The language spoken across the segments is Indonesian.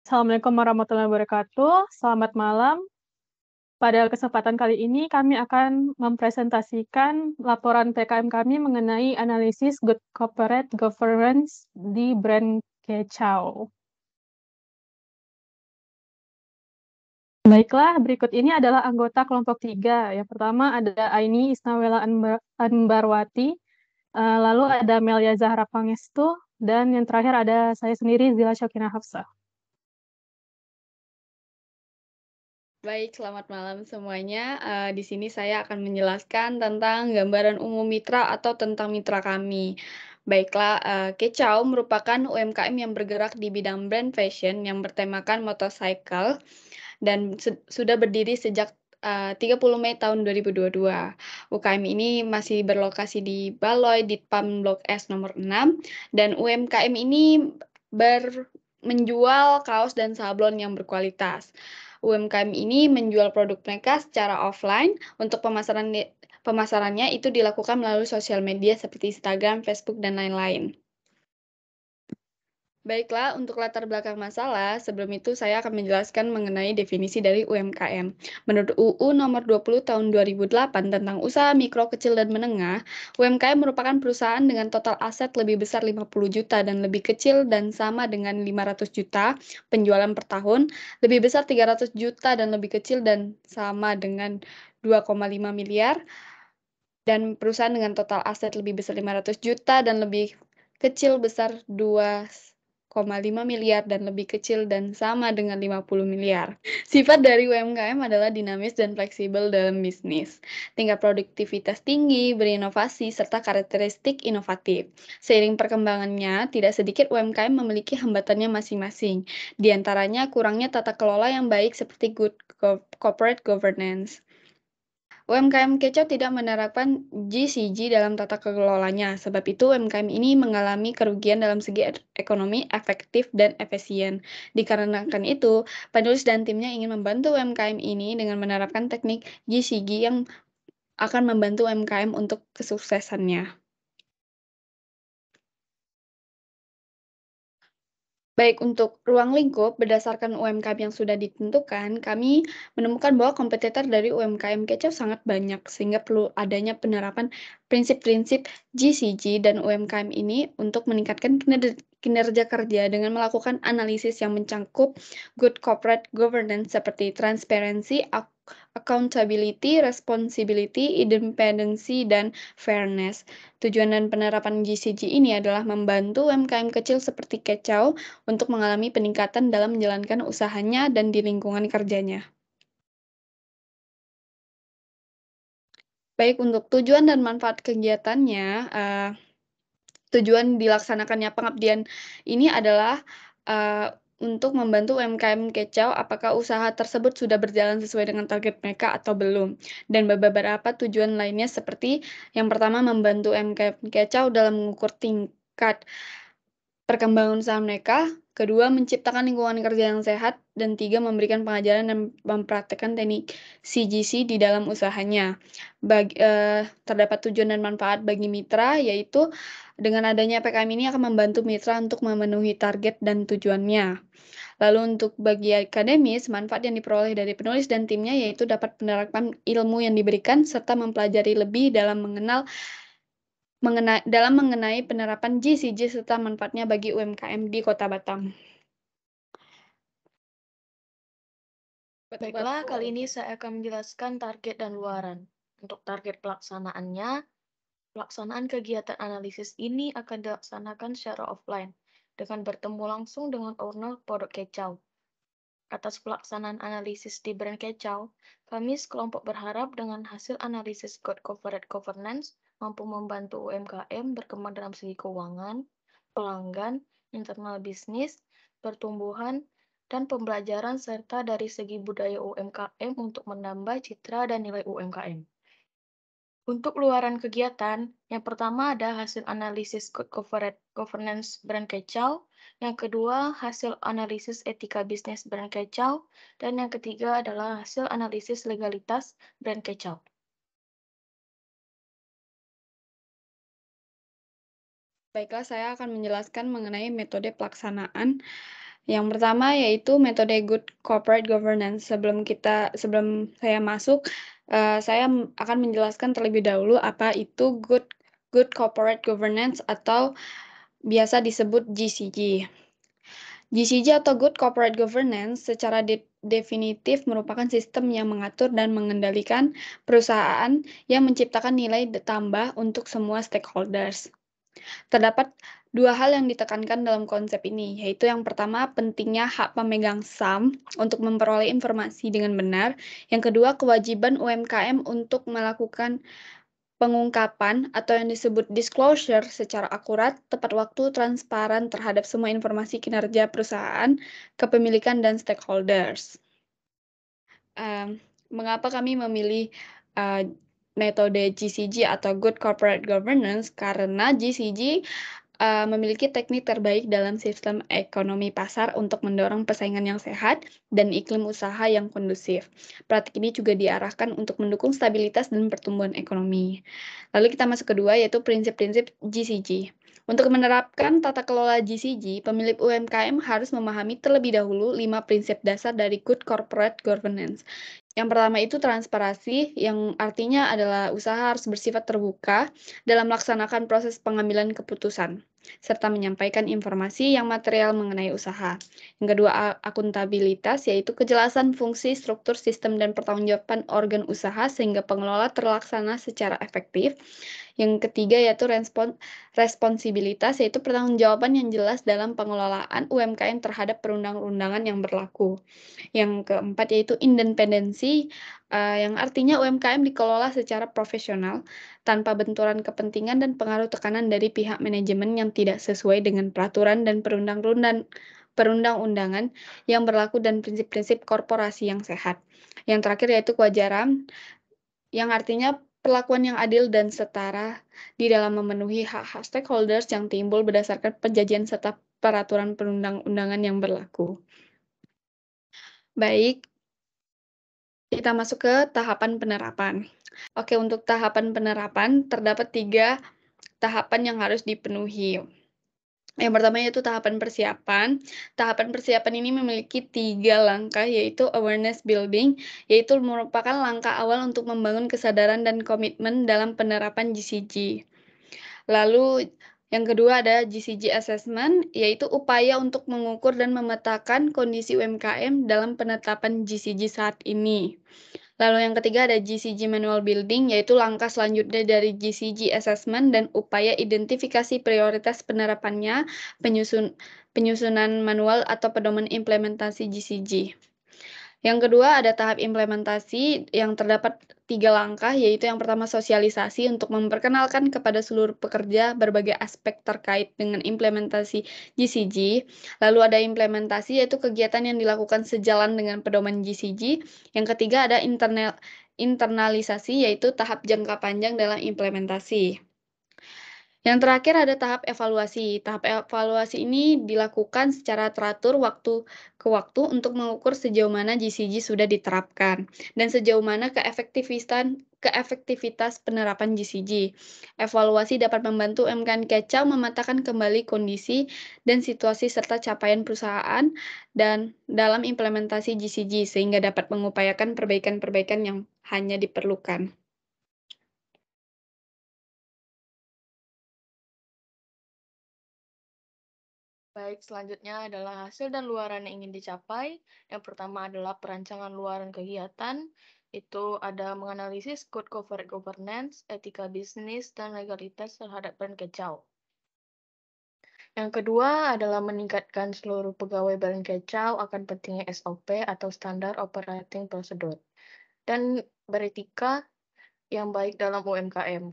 Assalamualaikum warahmatullahi wabarakatuh. Selamat malam. Pada kesempatan kali ini kami akan mempresentasikan laporan PKM kami mengenai analisis Good Corporate Governance di brand Kecau. Baiklah, berikut ini adalah anggota kelompok 3. Yang pertama ada Aini Isnawela Anbarwati, lalu ada Melia Zahra Pangestu, dan yang terakhir ada saya sendiri, Zila Syokina Hafsah. Baik, selamat malam semuanya. Di sini saya akan menjelaskan tentang gambaran umum mitra atau tentang mitra kami. Baiklah, Kecau merupakan UMKM yang bergerak di bidang brand fashion yang bertemakan motorcycle dan sudah berdiri sejak 30 Mei tahun 2022. UKM ini masih berlokasi di Baloi, Ditpam Blok S nomor 6, dan UMKM ini menjual kaos dan sablon yang berkualitas. UMKM ini menjual produk mereka secara offline. Untuk pemasarannya itu dilakukan melalui sosial media seperti Instagram, Facebook, dan lain-lain. Baiklah, untuk latar belakang masalah, sebelum itu saya akan menjelaskan mengenai definisi dari UMKM. Menurut UU nomor 20 tahun 2008 tentang usaha mikro, kecil, dan menengah, UMKM merupakan perusahaan dengan total aset lebih besar 50 juta dan lebih kecil dan sama dengan 500 juta penjualan per tahun, lebih besar 300 juta dan lebih kecil dan sama dengan 2,5 miliar, dan perusahaan dengan total aset lebih besar 500 juta dan lebih kecil besar 2,5 miliar dan lebih kecil dan sama dengan 50 miliar. Sifat dari UMKM adalah dinamis dan fleksibel dalam bisnis. Tingkat produktivitas tinggi, berinovasi, serta karakteristik inovatif. Seiring perkembangannya, tidak sedikit UMKM memiliki hambatannya masing-masing. Di antaranya kurangnya tata kelola yang baik seperti good corporate governance. UMKM Kecap tidak menerapkan GCG dalam tata kelolanya. Sebab itu, UMKM ini mengalami kerugian dalam segi ekonomi, efektif, dan efisien. Dikarenakan itu, penulis dan timnya ingin membantu UMKM ini dengan menerapkan teknik GCG yang akan membantu UMKM untuk kesuksesannya. Baik, untuk ruang lingkup, berdasarkan UMKM yang sudah ditentukan, kami menemukan bahwa kompetitor dari UMKM Kecap sangat banyak, sehingga perlu adanya penerapan prinsip-prinsip GCG dan UMKM ini untuk meningkatkan kinerja kerja dengan melakukan analisis yang mencakup good corporate governance seperti transparency, accountability, responsibility, independency, dan fairness. Tujuan dan penerapan GCG ini adalah membantu UMKM kecil seperti Kecau untuk mengalami peningkatan dalam menjalankan usahanya dan di lingkungan kerjanya. Baik, untuk tujuan dan manfaat kegiatannya, tujuan dilaksanakannya pengabdian ini adalah untuk membantu UMKM Kecau apakah usaha tersebut sudah berjalan sesuai dengan target mereka atau belum. Dan beberapa tujuan lainnya seperti yang pertama membantu UMKM Kecau dalam mengukur tingkat perkembangan usaha mereka, kedua menciptakan lingkungan kerja yang sehat, dan tiga memberikan pengajaran dan mempraktekkan teknik CGC di dalam usahanya. Terdapat tujuan dan manfaat bagi mitra, yaitu dengan adanya PKM ini akan membantu mitra untuk memenuhi target dan tujuannya. Lalu untuk bagi akademis, manfaat yang diperoleh dari penulis dan timnya yaitu dapat penerapan ilmu yang diberikan serta mempelajari lebih dalam mengenai penerapan GCG serta manfaatnya bagi UMKM di Kota Batam. Baiklah, kali ini saya akan menjelaskan target dan luaran. Untuk target pelaksanaannya, pelaksanaan kegiatan analisis ini akan dilaksanakan secara offline dengan bertemu langsung dengan owner produk Kecau. Atas pelaksanaan analisis di brand Kecau, kami sekelompok berharap dengan hasil analisis Good Corporate Governance mampu membantu UMKM berkembang dalam segi keuangan, pelanggan, internal bisnis, pertumbuhan, dan pembelajaran serta dari segi budaya UMKM untuk menambah citra dan nilai UMKM. Untuk luaran kegiatan, yang pertama ada hasil analisis Good Corporate Governance brand Kecau, yang kedua hasil analisis etika bisnis brand Kecau, dan yang ketiga adalah hasil analisis legalitas brand Kecau. Baiklah, saya akan menjelaskan mengenai metode pelaksanaan Yang pertama yaitu metode Good Corporate Governance. Sebelum saya masuk, saya akan menjelaskan terlebih dahulu apa itu Good Corporate Governance atau biasa disebut GCG. GCG atau Good Corporate Governance secara definitif merupakan sistem yang mengatur dan mengendalikan perusahaan yang menciptakan nilai tambah untuk semua stakeholders. Terdapat dua hal yang ditekankan dalam konsep ini, yaitu yang pertama, pentingnya hak pemegang saham untuk memperoleh informasi dengan benar. Yang kedua, kewajiban UMKM untuk melakukan pengungkapan atau yang disebut disclosure secara akurat, tepat waktu, transparan terhadap semua informasi kinerja perusahaan, kepemilikan, dan stakeholders. Mengapa kami memilih metode GCG atau Good Corporate Governance? Karena GCG memiliki teknik terbaik dalam sistem ekonomi pasar untuk mendorong persaingan yang sehat dan iklim usaha yang kondusif. Praktik ini juga diarahkan untuk mendukung stabilitas dan pertumbuhan ekonomi. Lalu kita masuk kedua, yaitu prinsip-prinsip GCG. Untuk menerapkan tata kelola GCG, pemilik UMKM harus memahami terlebih dahulu 5 prinsip dasar dari Good Corporate Governance. Yang pertama itu transparansi, yang artinya adalah usaha harus bersifat terbuka dalam melaksanakan proses pengambilan keputusan, serta menyampaikan informasi yang material mengenai usaha. Yang kedua, akuntabilitas, yaitu kejelasan fungsi, struktur, sistem, dan pertanggungjawaban organ usaha sehingga pengelola terlaksana secara efektif. Yang ketiga yaitu responsibilitas, yaitu pertanggungjawaban yang jelas dalam pengelolaan UMKM terhadap perundang-undangan yang berlaku. Yang keempat yaitu independensi, yang artinya UMKM dikelola secara profesional, tanpa benturan kepentingan dan pengaruh tekanan dari pihak manajemen yang tidak sesuai dengan peraturan dan perundang-undangan yang berlaku dan prinsip-prinsip korporasi yang sehat. Yang terakhir yaitu kewajaran, yang artinya perlakuan yang adil dan setara di dalam memenuhi hak-hak stakeholders yang timbul berdasarkan perjanjian serta peraturan perundang-undangan yang berlaku. Baik, kita masuk ke tahapan penerapan. Oke, untuk tahapan penerapan terdapat 3 tahapan yang harus dipenuhi. Yang pertama yaitu tahapan persiapan. Tahapan persiapan ini memiliki 3 langkah, yaitu awareness building, yaitu merupakan langkah awal untuk membangun kesadaran dan komitmen dalam penerapan GCG. Lalu yang kedua ada GCG assessment, yaitu upaya untuk mengukur dan memetakan kondisi UMKM dalam penetapan GCG saat ini. Lalu yang ketiga ada GCG manual building, yaitu langkah selanjutnya dari GCG assessment dan upaya identifikasi prioritas penerapannya, penyusunan manual atau pedoman implementasi GCG. Yang kedua ada tahap implementasi yang terdapat 3 langkah, yaitu yang pertama sosialisasi untuk memperkenalkan kepada seluruh pekerja berbagai aspek terkait dengan implementasi GCG. Lalu ada implementasi, yaitu kegiatan yang dilakukan sejalan dengan pedoman GCG. Yang ketiga ada internalisasi, yaitu tahap jangka panjang dalam implementasi. Yang terakhir ada tahap evaluasi. Tahap evaluasi ini dilakukan secara teratur waktu ke waktu untuk mengukur sejauh mana GCG sudah diterapkan dan sejauh mana keefektivitas penerapan GCG. Evaluasi dapat membantu UMKM Kecau memetakan kembali kondisi dan situasi serta capaian perusahaan dan dalam implementasi GCG sehingga dapat mengupayakan perbaikan-perbaikan yang hanya diperlukan. Baik, selanjutnya adalah hasil dan luaran yang ingin dicapai. Yang pertama adalah perancangan luaran kegiatan. Itu ada menganalisis Good Corporate Governance, etika bisnis, dan legalitas terhadap brand Kecau. Yang kedua adalah meningkatkan seluruh pegawai brand Kecau akan pentingnya SOP atau Standard Operating Procedure dan beretika yang baik dalam UMKM.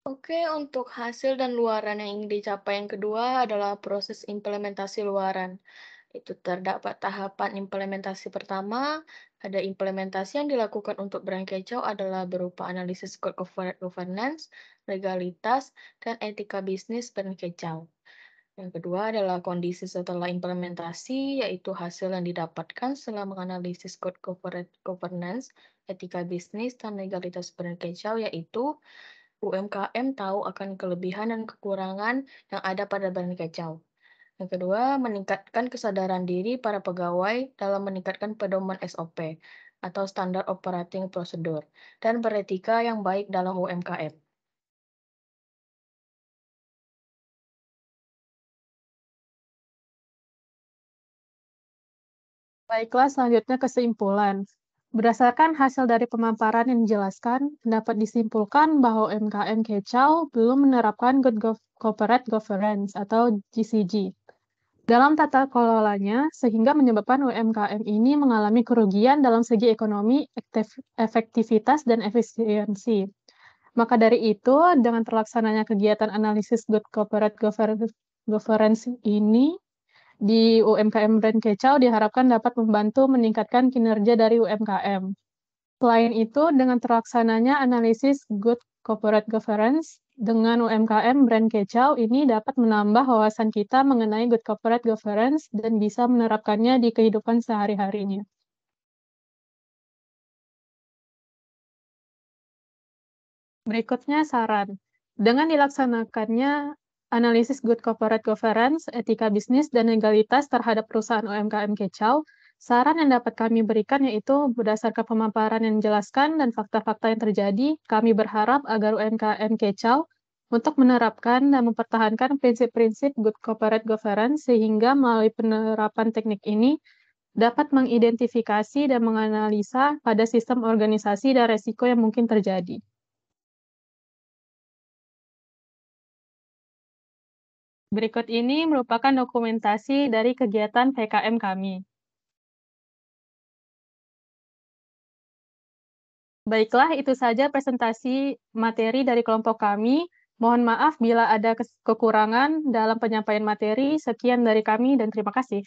Oke, untuk hasil dan luaran yang ingin dicapai yang kedua adalah proses implementasi luaran. Itu terdapat tahapan implementasi pertama, ada implementasi yang dilakukan untuk brand Kecau adalah berupa analisis Good Corporate Governance, legalitas, dan etika bisnis brand Kecau. Yang kedua adalah kondisi setelah implementasi, yaitu hasil yang didapatkan setelah menganalisis Good Corporate Governance, etika bisnis, dan legalitas brand Kecau, yaitu UMKM tahu akan kelebihan dan kekurangan yang ada pada brand kecau. Yang kedua, meningkatkan kesadaran diri para pegawai dalam meningkatkan pedoman SOP atau standar operating procedure dan beretika yang baik dalam UMKM. Baiklah, selanjutnya kesimpulan. Berdasarkan hasil dari pemaparan yang dijelaskan, dapat disimpulkan bahwa UMKM Kecau belum menerapkan Good Corporate Governance atau GCG dalam tata kelolanya, sehingga menyebabkan UMKM ini mengalami kerugian dalam segi ekonomi, efektivitas, dan efisiensi. Maka dari itu, dengan terlaksananya kegiatan analisis Good Corporate Governance ini, di UMKM Brand Kecau diharapkan dapat membantu meningkatkan kinerja dari UMKM. Selain itu, dengan terlaksananya analisis Good Corporate Governance dengan UMKM Brand Kecau ini dapat menambah wawasan kita mengenai Good Corporate Governance dan bisa menerapkannya di kehidupan sehari-harinya. Berikutnya saran. Dengan dilaksanakannya analisis Good Corporate Governance, etika bisnis, dan legalitas terhadap perusahaan UMKM Kecau, saran yang dapat kami berikan yaitu berdasarkan pemaparan yang dijelaskan dan fakta-fakta yang terjadi, kami berharap agar UMKM Kecau untuk menerapkan dan mempertahankan prinsip-prinsip Good Corporate Governance sehingga melalui penerapan teknik ini dapat mengidentifikasi dan menganalisa pada sistem organisasi dan resiko yang mungkin terjadi. Berikut ini merupakan dokumentasi dari kegiatan PKM kami. Baiklah, itu saja presentasi materi dari kelompok kami. Mohon maaf bila ada kekurangan dalam penyampaian materi. Sekian dari kami dan terima kasih.